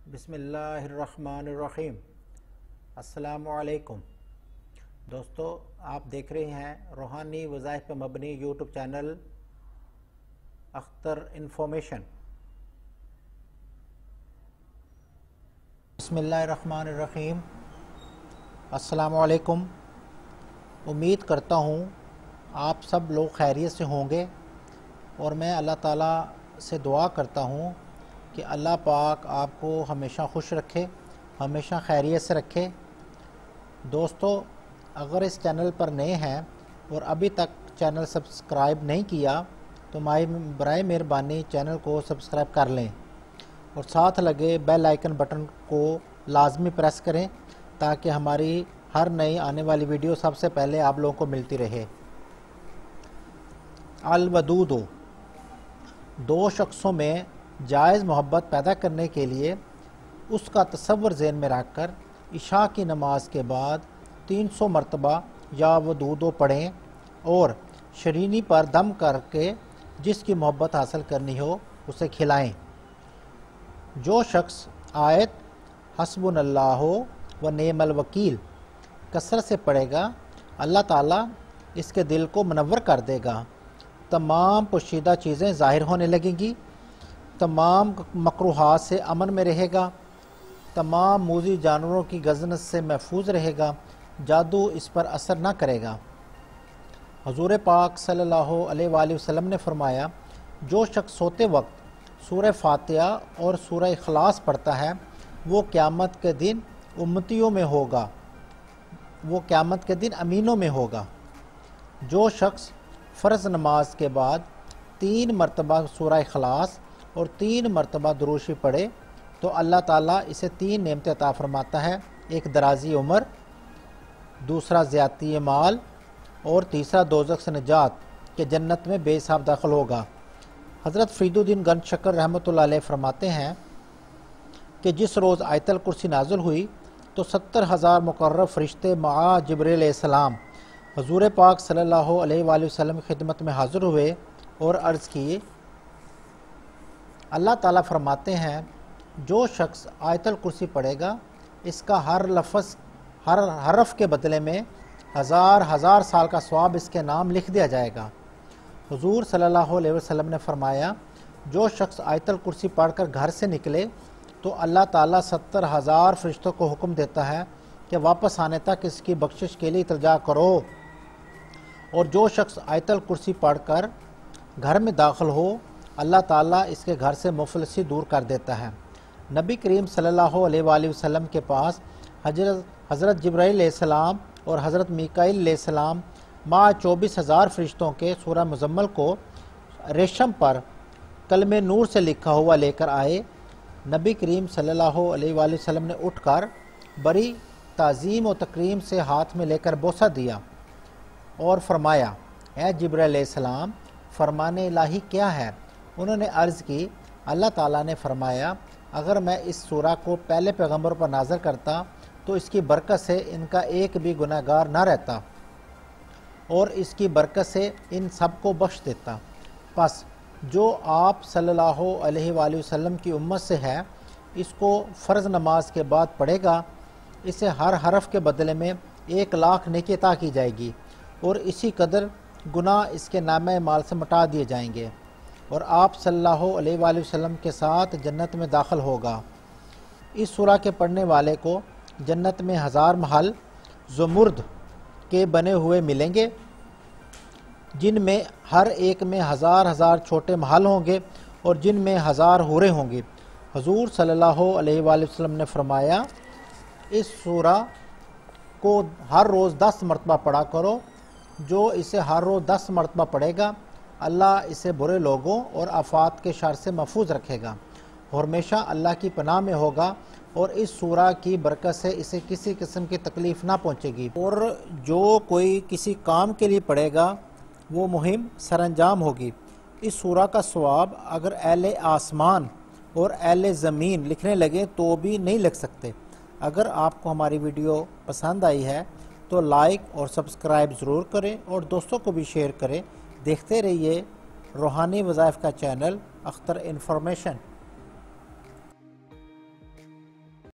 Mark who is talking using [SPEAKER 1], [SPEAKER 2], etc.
[SPEAKER 1] بسم اللہ الرحمن الرحیم۔ السلام علیکم دوستو، آپ دیکھ رہے ہیں روحانی وظائف پر مبنی یوٹیوب چینل اختر انفارمیشن۔ بسم اللہ الرحمن الرحیم۔ السلام علیکم۔ امید کرتا ہوں آپ سب لوگ خیریت سے ہوں گے، اور میں اللہ تعالیٰ سے دعا کرتا ہوں کہ اللہ پاک آپ کو ہمیشہ خوش رکھے، ہمیشہ خیریت سے رکھے۔ دوستو، اگر اس چینل پر نئے ہیں اور ابھی تک چینل سبسکرائب نہیں کیا تو برائے مہربانی چینل کو سبسکرائب کر لیں اور ساتھ لگے بیل آئیکن بٹن کو لازمی پریس کریں تاکہ ہماری ہر نئی آنے والی ویڈیو سب سے پہلے آپ لوگوں کو ملتی رہے۔ الودود، دو شخصوں میں جائز محبت پیدا کرنے کے لیے اس کا تصور ذہن میں رکھ کر عشاء کی نماز کے بعد 300 مرتبہ یا ودودو پڑھیں اور شرینی پر دم کر کے جس کی محبت حاصل کرنی ہو اسے کھلائیں۔ جو شخص آیت حسبنا اللہ و نعم الوکیل کثرت سے پڑھے گا، اللہ تعالیٰ اس کے دل کو منور کر دے گا، تمام پوشیدہ چیزیں ظاہر ہونے لگیں گی، تمام مکروہات سے امن میں رہے گا، تمام موذی جانوروں کی گزنت سے محفوظ رہے گا، جادو اس پر اثر نہ کرے گا۔ حضور پاک صلی اللہ علیہ وآلہ وسلم نے فرمایا، جو شخص سوتے وقت سورہ فاتحہ اور سورہ اخلاص پڑھتا ہے وہ قیامت کے دن امتیوں میں ہوگا، وہ قیامت کے دن امینوں میں ہوگا۔ جو شخص فرض نماز کے بعد 3 مرتبہ سورہ اخلاص اور 3 مرتبہ دروشی پڑھے تو اللہ تعالیٰ اسے 3 نعمتیں عطا فرماتا ہے، ایک درازی عمر، دوسرا زیادتی مال، اور تیسرا دوزخ سے نجات کہ جنت میں بے حساب داخل ہوگا۔ حضرت فرید الدین گنج شکر رحمۃ اللہ علیہ فرماتے ہیں کہ جس روز آیت الکرسی نازل ہوئی تو 70,000 مقرب فرشتے مع جبریل علیہ السلام حضور پاک صلی اللہ علیہ وآلہ وسلم کی خدمت میں حاضر ہوئے اور عرض کی۔ اللہ تعالیٰ فرماتے ہیں، جو شخص آیت الکرسی پڑھے گا اس کا ہر لفظ، ہر حرف کے بدلے میں 1000 سال کا ثواب اس کے نام لکھ دیا جائے گا۔ حضور صلی اللہ علیہ وسلم نے فرمایا، جو شخص آیت الکرسی پڑھ کر گھر سے نکلے تو اللہ تعالیٰ 70,000 فرشتوں کو حکم دیتا ہے کہ واپس آنے تک اس کی بخشش کے لیے التجا کرو، اور جو شخص آیت الکرسی پڑھ کر گھر میں داخل ہو اللہ تعالیٰ اس کے گھر سے مفلسی دور کر دیتا ہے۔ نبی کریم صلی اللہ علیہ وآلہ وسلم کے پاس حضرت جبرائیل علیہ السلام اور حضرت میکائیل علیہ السلام مع 24,000 فرشتوں کے سورہ مزمل کو ریشم پر کلم نور سے لکھا ہوا لے کر آئے۔ نبی کریم صلی اللہ علیہ وآلہ وسلم نے اٹھ کر بڑی تعظیم و تکریم سے ہاتھ میں لے کر بوسہ دیا اور فرمایا، اے جبرائیل علیہ السلام، فرمان الہی کیا ہے؟ انہوں نے عرض کی، اللہ تعالیٰ نے فرمایا، اگر میں اس سورہ کو پہلے پیغمبر پر نازل کرتا تو اس کی برکت سے ان کا ایک بھی گناہ گار نہ رہتا اور اس کی برکت سے ان سب کو بخش دیتا۔ پس جو آپ صلی اللہ علیہ وآلہ وسلم کی امت سے ہے اس کو فرض نماز کے بعد پڑھے گا، اسے ہر حرف کے بدلے میں 1,00,000 نیکی عطا کی جائے گی اور اسی قدر گناہ اس کے نامہ مال سے مٹا دیے جائیں گے، اور آپ صلی اللہ علیہ وآلہ وسلم کے ساتھ جنت میں داخل ہوگا۔ اس سورہ کے پڑھنے والے کو جنت میں 1000 محل زمرد کے بنے ہوئے ملیں گے، جن میں ہر ایک میں 1000 چھوٹے محل ہوں گے اور جن میں 1000 حوریں ہوں گی۔ حضور صلی اللہ علیہ وآلہ وسلم نے فرمایا، اس سورہ کو ہر روز 10 مرتبہ پڑھا کرو، جو اسے ہر روز 10 مرتبہ پڑھے گا اللہ اسے برے لوگوں اور آفات کے شر سے محفوظ رکھے گا اور ہمیشہ اللہ کی پناہ میں ہوگا، اور اس سورہ کی برکت سے اسے کسی قسم کی تکلیف نہ پہنچے گی، اور جو کوئی کسی کام کے لیے پڑھے گا وہ مہم سر انجام ہوگی۔ اس سورہ کا ثواب اگر اہل آسمان اور اہل زمین لکھنے لگے تو بھی نہیں لکھ سکتے۔ اگر آپ کو ہماری ویڈیو پسند آئی ہے تو لائک اور سبسکرائب ضرور کریں اور دوستوں کو بھی شیئر کریں۔ دیکھتے رہیے روحانی وظائف کا چینل اختر انفارمیشن۔